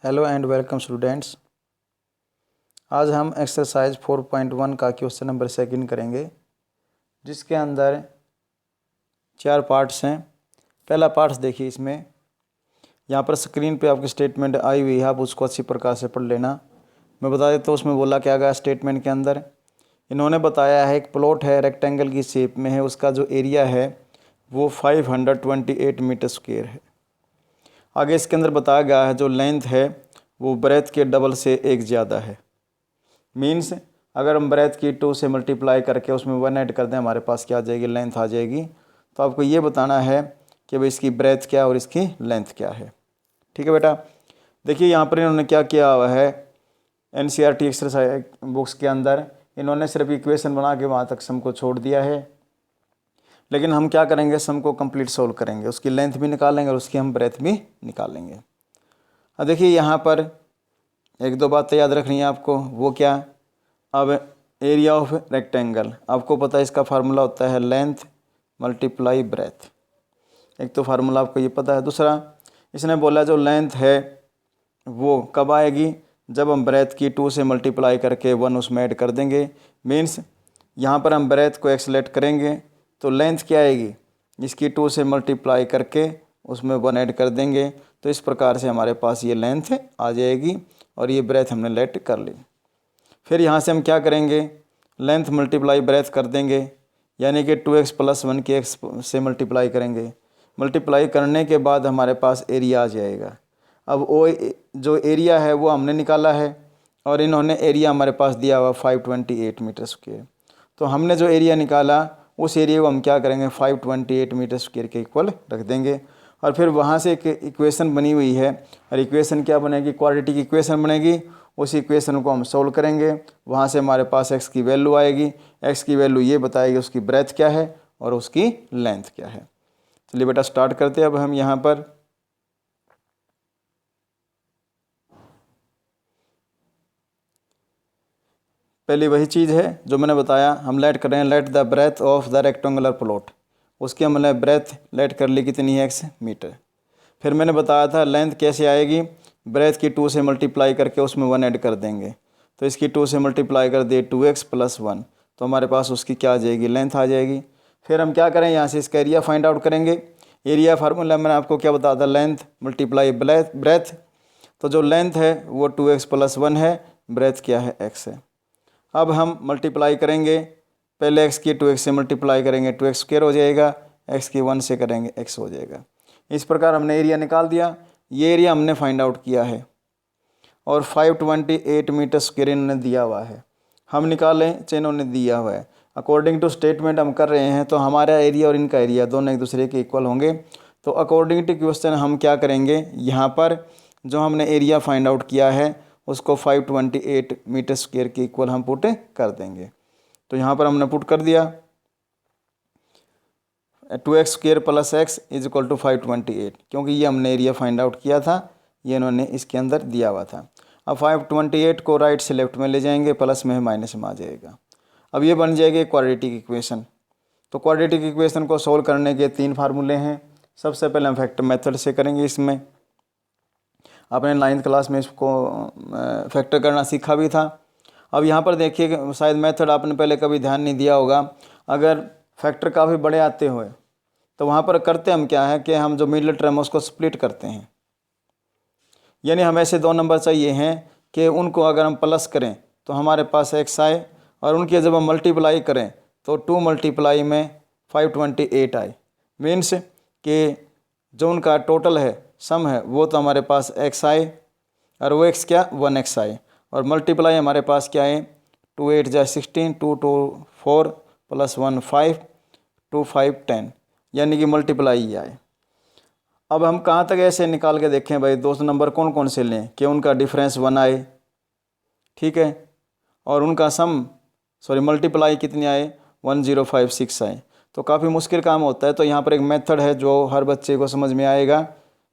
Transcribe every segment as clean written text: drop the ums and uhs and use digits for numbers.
Hello and welcome students. आज हम exercise 4.1 का क्वेश्चन नंबर 2 करेंगे, जिसके अंदर 4 पार्ट्स हैं। पहला पार्ट्स देखिए, इसमें यहाँ पर स्क्रीन पे आपकी स्टेटमेंट आई हुई है, आप उसको अच्छी प्रकार से पढ़ लेना। मैं बता देता हूँ उसमें बोला क्या गया। स्टेटमेंट के अंदर इन्होंने बताया है एक प्लॉट है, रेक्टेंगल की शेप में है, उसका जो एरिया है वो 528 मीटर स्क्वेयर है। आगे इसके अंदर बताया गया है जो लेंथ है वो ब्रेथ के डबल से एक ज़्यादा है। मीन्स अगर हम ब्रेथ की 2 से मल्टीप्लाई करके उसमें 1 ऐड कर दें, हमारे पास क्या आ जाएगी, लेंथ आ जाएगी। तो आपको ये बताना है कि भाई इसकी ब्रेथ क्या और इसकी लेंथ क्या है। ठीक है बेटा। देखिए यहाँ पर इन्होंने क्या किया हुआ है, NCERT एक्सरसाइज बुक्स के अंदर इन्होंने सिर्फ इक्वेशन बना के वहाँ तक सम को छोड़ दिया है, लेकिन हम क्या करेंगे, सम को कंप्लीट सोल्व करेंगे, उसकी लेंथ भी निकालेंगे और उसकी हम ब्रेथ भी निकालेंगे। अब देखिए यहाँ पर एक दो बातें याद रखनी है आपको, वो क्या। अब एरिया ऑफ रेक्टेंगल आपको पता है, इसका फार्मूला होता है लेंथ मल्टीप्लाई ब्रेथ। एक तो फार्मूला आपको ये पता है। दूसरा इसने बोला जो लेंथ है वो कब आएगी, जब हम ब्रेथ की 2 से मल्टीप्लाई करके 1 उसमें ऐड कर देंगे। मीन्स यहाँ पर हम ब्रेथ को एक्सलेट करेंगे तो लेंथ क्या आएगी, इसकी 2 से मल्टीप्लाई करके उसमें 1 ऐड कर देंगे। तो इस प्रकार से हमारे पास ये लेंथ आ जाएगी और ये ब्रेथ हमने लेट कर ली। फिर यहाँ से हम क्या करेंगे, लेंथ मल्टीप्लाई ब्रेथ कर देंगे, यानी कि 2x + 1 के x से मल्टीप्लाई करेंगे। मल्टीप्लाई करने के बाद हमारे पास एरिया आ जाएगा। अब वो जो एरिया है वो हमने निकाला है और इन्होंने एरिया हमारे पास दिया हुआ 528 मीटर स्क्वेयर। तो हमने जो एरिया निकाला उस एरिया को हम क्या करेंगे, 528 मीटर स्क्वेयर के इक्वल रख देंगे। और फिर वहाँ से एक इक्वेशन बनी हुई है, और इक्वेशन क्या बनेगी, क्वाड्रेटिक इक्वेशन बनेगी। उस इक्वेशन को हम सोल्व करेंगे, वहाँ से हमारे पास x की वैल्यू आएगी। x की वैल्यू ये बताएगी उसकी ब्रेथ क्या है और उसकी लेंथ क्या है। चलिए बेटा स्टार्ट करते हैं। अब हम यहाँ पर पहली वही चीज़ है जो मैंने बताया, हम लेट कर रहे हैं, let the breadth of the rectangular plot. उसकी हमने ब्रेथ लेट कर ली, कितनी है, x मीटर। फिर मैंने बताया था लेंथ कैसे आएगी, ब्रेथ की 2 से मल्टीप्लाई करके उसमें 1 ऐड कर देंगे। तो इसकी 2 से मल्टीप्लाई कर दिए 2x + 1, तो हमारे पास उसकी क्या आ जाएगी, लेंथ आ जाएगी। फिर हम क्या करें, यहाँ से इसका एरिया फाइंड आउट करेंगे। एरिया फार्मूला मैंने आपको क्या बताया था, लेंथ मल्टीप्लाई ब्रेथ। तो जो लेंथ है वो 2x + 1 है, ब्रेथ क्या है, x है। अब हम मल्टीप्लाई करेंगे, पहले x की 2x से मल्टीप्लाई करेंगे 2x² हो जाएगा, x की 1 से करेंगे x हो जाएगा। इस प्रकार हमने एरिया निकाल दिया। ये एरिया हमने फाइंड आउट किया है और 528 मीटर स्क्वेयर इन्होंने दिया हुआ है। हम निकालें चाहे इन्होंने दिया हुआ है, अकॉर्डिंग टू स्टेटमेंट हम कर रहे हैं, तो हमारा एरिया और इनका एरिया दोनों एक दूसरे के इक्वल होंगे। तो अकॉर्डिंग टू क्वेश्चन हम क्या करेंगे, यहाँ पर जो हमने एरिया फाइंड आउट किया है उसको 528 मीटर स्क्वेयर के इक्वल हम पुट कर देंगे। तो यहाँ पर हमने पुट कर दिया 2x² + x = 528, क्योंकि ये हमने एरिया फाइंड आउट किया था, ये इन्होंने इसके अंदर दिया हुआ था। अब 528 को राइट से लेफ्ट में ले जाएंगे, प्लस में माइनस में आ जाएगा। अब ये बन जाएगी क्वाड्रेटिक इक्वेशन। तो क्वाड्रेटिक इक्वेशन को सोल्व करने के 3 फार्मूले हैं। सबसे पहले हम फैक्टर मेथड से करेंगे। इसमें आपने 9th क्लास में इसको फैक्टर करना सीखा भी था। अब यहाँ पर देखिए, शायद मेथड आपने पहले कभी ध्यान नहीं दिया होगा। अगर फैक्टर काफ़ी बड़े आते हुए तो वहाँ पर करते हम क्या है कि हम जो मिडिल टर्म उसको स्प्लिट करते हैं, यानी हमें ऐसे 2 नंबर चाहिए हैं कि उनको अगर हम प्लस करें तो हमारे पास x आए, और उनके जब हम मल्टीप्लाई करें तो 2 मल्टीप्लाई में 528 आए। मीन्स कि जो उनका टोटल है, सम है, वो तो हमारे पास x आए और वो x क्या, 1x आए, और मल्टीप्लाई हमारे पास क्या है, 2 8 = 16, 2 2 4 + 1 5, 2 5 10, यानी कि मल्टीप्लाई ही आए। अब हम कहाँ तक ऐसे निकाल के देखें भाई, 2 नंबर कौन कौन से लें कि उनका डिफरेंस 1 आए, ठीक है, और उनका मल्टीप्लाई कितने आए, 1056 आए। तो काफ़ी मुश्किल काम होता है। तो यहाँ पर एक मेथड है जो हर बच्चे को समझ में आएगा,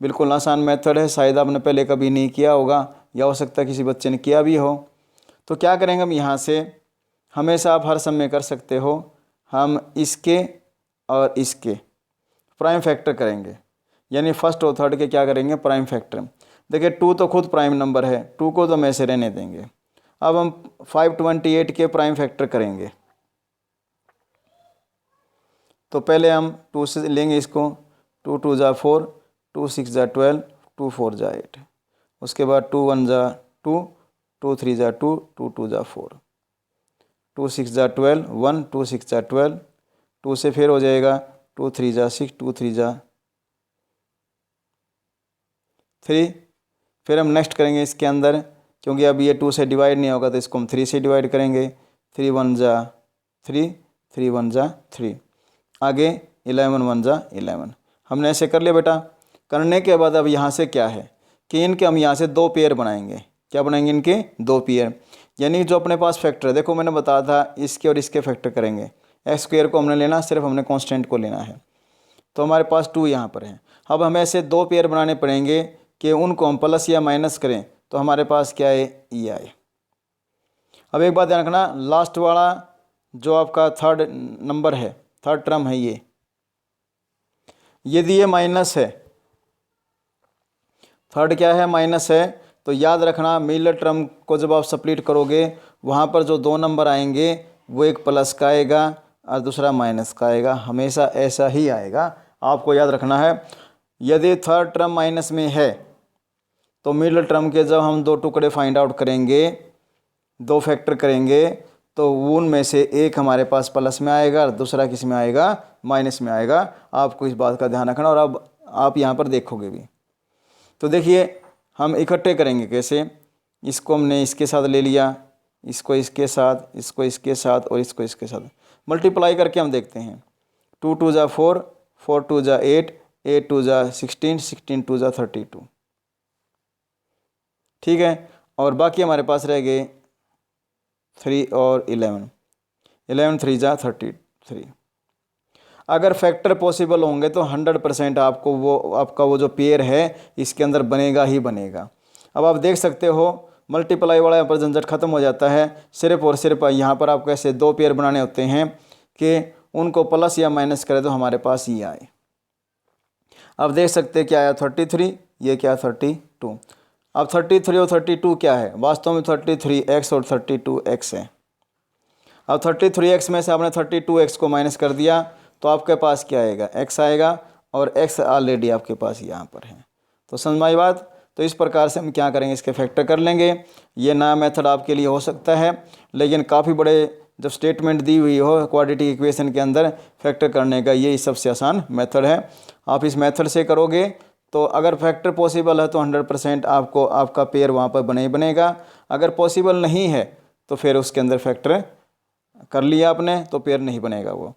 बिल्कुल आसान मेथड है। शायद आपने पहले कभी नहीं किया होगा, या हो सकता है किसी बच्चे ने किया भी हो। तो क्या करेंगे हम, यहाँ से हमेशा आप हर समय कर सकते हो, हम इसके और इसके प्राइम फैक्टर करेंगे, यानी फर्स्ट और थर्ड के क्या करेंगे, प्राइम फैक्टर। देखिए 2 तो खुद प्राइम नंबर है, 2 को तो हम ऐसे रहने देंगे। अब हम 528 के प्राइम फैक्टर करेंगे। तो पहले हम 2 से लेंगे इसको, 2 2 जा 4, 2 6 जा 12, 2 4 जा 8। उसके बाद 2 1 जा 2, 2 3 जा 2, 2 2 जा 4, 2 6 जा 12, 1 2 6 जा 12, 2 से फिर हो जाएगा 2 3 जा 6, 2 3 जा 3। फिर हम नेक्स्ट करेंगे इसके अंदर, क्योंकि अब ये 2 से डिवाइड नहीं होगा तो इसको हम 3 से डिवाइड करेंगे। 3 1 जा 3, 3 1 जा 3। आगे 11 1 जा 11। हमने ऐसे कर लिया बेटा। करने के बाद अब यहाँ से क्या है कि इनके हम यहाँ से 2 पेयर बनाएंगे। क्या बनाएंगे? इनके 2 पेयर, यानी जो अपने पास फैक्टर है, देखो मैंने बताया था इसके और इसके फैक्टर करेंगे। एक्स स्क्वायर को हमने लेना, सिर्फ हमने कांस्टेंट को लेना है। तो हमारे पास 2 यहाँ पर है। अब हमें ऐसे 2 पेयर बनाने पड़ेंगे कि उनको हम प्लस या माइनस करें तो हमारे पास क्या है? ये आए। अब एक बात ध्यान रखना, लास्ट वाला जो आपका थर्ड नंबर है, थर्ड टर्म है, ये यदि ये माइनस है, थर्ड क्या है? माइनस है, तो याद रखना मिलर टर्म को जब आप सप्लीट करोगे वहाँ पर जो 2 नंबर आएंगे वो एक प्लस का आएगा और दूसरा माइनस का आएगा। हमेशा ऐसा ही आएगा, आपको याद रखना है। यदि थर्ड टर्म माइनस में है तो मिडल टर्म के जब हम 2 टुकड़े फाइंड आउट करेंगे, 2 फैक्टर करेंगे, तो उनमें से एक हमारे पास प्लस में आएगा और दूसरा किस में आएगा? माइनस में आएगा। आपको इस बात का ध्यान रखना। और अब आप यहाँ पर देखोगे भी। तो देखिए हम इकट्ठे करेंगे कैसे। इसको हमने इसके साथ ले लिया, इसको इसके साथ, इसको इसके साथ और इसको इसके साथ मल्टीप्लाई करके हम देखते हैं। 2 2 जा 4, 4 2 जा 8, 8 2 जा 16, 16 2 जा 32। ठीक है। और बाकी हमारे पास रह गए 3 और 11, 11 3 जा 33। अगर फैक्टर पॉसिबल होंगे तो 100% आपको वो आपका वो जो पेयर है इसके अंदर बनेगा ही बनेगा। अब आप देख सकते हो मल्टीप्लाई वाला यहाँ पर झंझट खत्म हो जाता है। सिर्फ और सिर्फ यहाँ पर आपको ऐसे 2 पेयर बनाने होते हैं कि उनको प्लस या माइनस करें तो हमारे पास ये आए। अब देख सकते हैं क्या आया? 33, ये क्या? 32। अब 33 और 32 क्या है? वास्तव में 33x और 32x है। अब 33x में से आपने 32x को माइनस कर दिया तो आपके पास क्या आएगा? x आएगा, और x ऑलरेडी आपके पास यहाँ पर है। तो समझ में आई बात? तो इस प्रकार से हम क्या करेंगे? इसके फैक्टर कर लेंगे। ये नया मेथड आपके लिए हो सकता है, लेकिन काफ़ी बड़े जब स्टेटमेंट दी हुई हो क्वाड्रेटिक इक्वेशन के अंदर फैक्टर करने का ये सबसे आसान मेथड है। आप इस मेथड से करोगे तो अगर फैक्टर पॉसिबल है तो 100% आपको आपका पेयर वहाँ पर बने ही बनेगा। अगर पॉसिबल नहीं है तो फिर उसके अंदर फैक्टर कर लिया आपने तो पेयर नहीं बनेगा वो।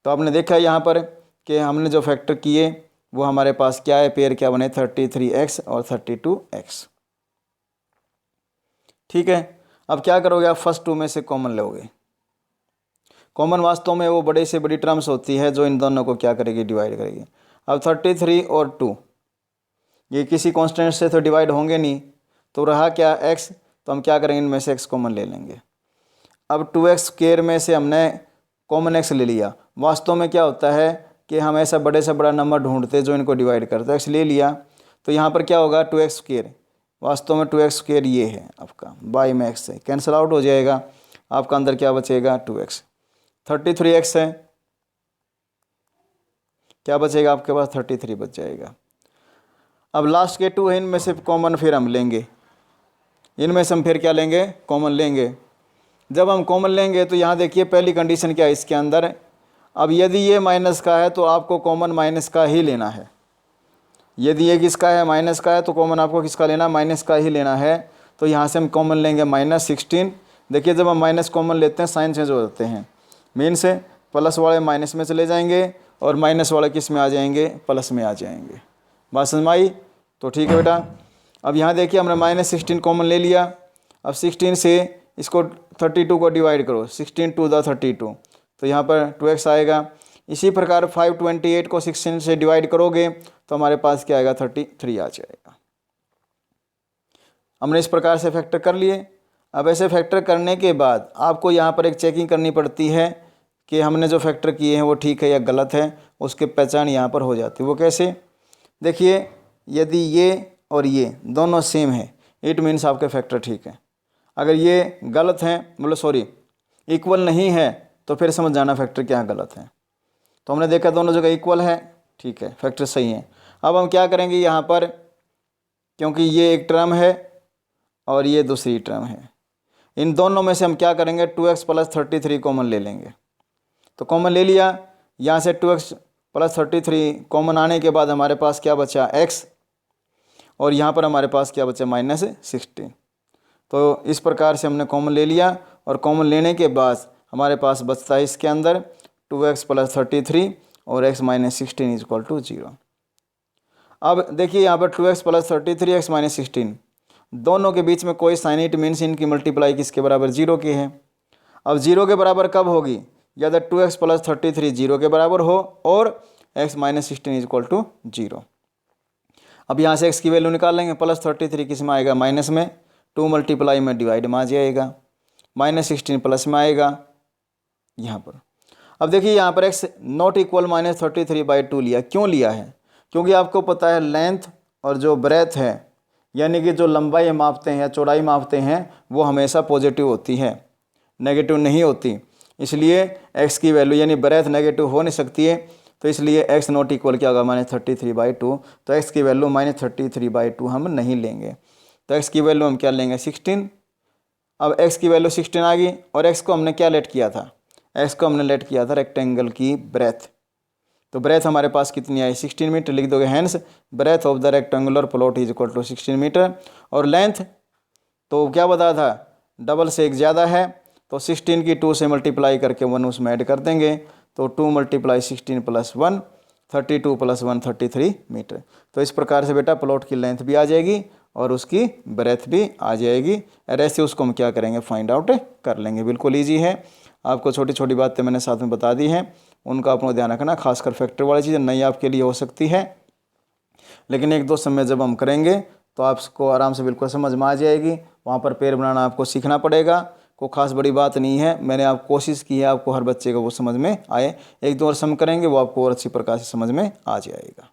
तो आपने देखा यहाँ पर कि हमने जो फैक्टर किए वो हमारे पास क्या है? पेयर क्या बने? 33x और 32x। ठीक है। अब क्या करोगे? आप फर्स्ट 2 में से कॉमन लोगे। कॉमन वास्तव में वो बड़े से बड़ी टर्म्स होती है जो इन दोनों को क्या करेगी? डिवाइड करेगी। अब 33 और 2 ये किसी कांस्टेंट से तो डिवाइड होंगे नहीं, तो रहा क्या? x। तो हम क्या करेंगे? इनमें से x कॉमन ले लेंगे। अब 2x स्क्वायर में से हमने कॉमन x ले लिया। वास्तव में क्या होता है कि हम ऐसा बड़े से बड़ा नंबर ढूंढते जो इनको डिवाइड करते। x ले लिया तो यहाँ पर क्या होगा? 2x square. वास्तव में 2x स्क्वायर ये है आपका, बाई में x से कैंसिल आउट हो जाएगा। आपका अंदर क्या बचेगा? 2x। 33x है, क्या बचेगा आपके पास? 33 बच जाएगा। अब लास्ट के 2 है, इनमें से कॉमन फिर हम लेंगे। इनमें से हम फिर क्या लेंगे? कॉमन लेंगे। जब हम कॉमन लेंगे तो यहाँ देखिए पहली कंडीशन क्या है इसके अंदर। अब यदि ये माइनस का है तो आपको कॉमन माइनस का ही लेना है। यदि ये किसका है? माइनस का है, तो कॉमन आपको किसका लेना? माइनस का ही लेना है। तो यहाँ से हम कॉमन लेंगे -16। देखिए जब हम माइनस कॉमन लेते हैं साइन चेंज हो जाते हैं। मीन से प्लस वाले माइनस में चले जाएंगे और माइनस वाले किस में आ जाएंगे? प्लस में आ जाएंगे। बात समझ में आई? तो ठीक है बेटा। अब यहाँ देखिए हमने -16 कॉमन ले लिया। अब 16 से इसको 32 को डिवाइड करो, 16 2 जा 32, तो यहाँ पर 2x आएगा। इसी प्रकार 528 को 16 से डिवाइड करोगे तो हमारे पास क्या आएगा? 33 आ जाएगा। हमने इस प्रकार से फैक्टर कर लिए। अब ऐसे फैक्टर करने के बाद आपको यहाँ पर एक चेकिंग करनी पड़ती है कि हमने जो फैक्टर किए हैं वो ठीक है या गलत है। उसकी पहचान यहाँ पर हो जाती है। वो कैसे? देखिए यदि ये और ये दोनों सेम है, इट मीन्स आपके फैक्टर ठीक है। अगर ये गलत हैं, मतलब सॉरी इक्वल नहीं है, तो फिर समझ जाना फैक्टर क्या गलत है। तो हमने देखा दोनों जगह इक्वल है, ठीक है, फैक्टर सही है। अब हम क्या करेंगे यहाँ पर, क्योंकि ये एक टर्म है और ये दूसरी टर्म है, इन दोनों में से हम क्या करेंगे 2x प्लस 33 कॉमन ले लेंगे। तो कॉमन ले लिया, यहाँ से 2x प्लस 33 कॉमन आने के बाद हमारे पास क्या बचा x, और यहाँ पर हमारे पास क्या बचा -16। तो इस प्रकार से हमने कॉमन ले लिया, और कॉमन लेने के बाद हमारे पास बचता है इसके अंदर 2x प्लस 33 और x minus 16 is equal to 0। अब देखिए यहाँ पर 2x प्लस 33 x माइनस 16 दोनों के बीच में कोई साइन, इट मीन्स इनकी मल्टीप्लाई किसके बराबर 0 की है। अब 0 के बराबर कब होगी, या तो 2x प्लस 33 0 के बराबर हो और x minus 16 is equal to 0। अब यहाँ से x की वैल्यू निकाल लेंगे, प्लस 33 किस में आएगा माइनस में, 2 मल्टीप्लाई में डिवाइड में आ जाएगा, -16 प्लस में आएगा यहाँ पर। अब देखिए यहाँ पर x नॉट इक्वल -33/2 लिया, क्यों लिया है, क्योंकि आपको पता है लेंथ और जो ब्रेथ है, यानी कि जो लंबाई मापते हैं या चौड़ाई मापते हैं, वो हमेशा पॉजिटिव होती है, नेगेटिव नहीं होती। इसलिए x की वैल्यू यानी ब्रेथ नेगेटिव हो नहीं सकती है, तो इसलिए x नॉट इक्वल क्या होगा -33/2। तो x की वैल्यू -33/2 हम नहीं लेंगे, तो x की वैल्यू हम क्या लेंगे 16। अब x की वैल्यू 16 आ गई, और x को हमने क्या लेट किया था, x को हमने लेट किया था रेक्टेंगल की ब्रेथ। तो ब्रेथ हमारे पास कितनी आई 16 मीटर, लिख दोगे hence breadth of the rectangular plot is equal to 16 metre. और लेंथ तो क्या बता था, डबल से एक ज़्यादा है, तो 16 की 2 से मल्टीप्लाई करके 1 उसमें ऐड कर देंगे, तो 2 × 16 + 1 32 + 1 33 मीटर। तो इस प्रकार से बेटा प्लॉट की लेंथ भी आ जाएगी और उसकी ब्रेथ भी आ जाएगी, और ऐसे उसको हम क्या करेंगे फाइंड आउट कर लेंगे। बिल्कुल ईजी है, आपको छोटी छोटी बातें मैंने साथ में बता दी हैं, उनका अपना ध्यान रखना, खासकर फैक्टर वाली चीज़ें नई आपके लिए हो सकती है, लेकिन एक दो समय जब हम करेंगे तो आपको आराम से बिल्कुल समझ में आ जाएगी। वहाँ पर पेड़ बनाना आपको सीखना पड़ेगा, कोई खास बड़ी बात नहीं है, मैंने आप कोशिश की है आपको हर बच्चे को वो समझ में आए। एक दो और सम करेंगे वो आपको और अच्छी प्रकार से समझ में आ जाएगा।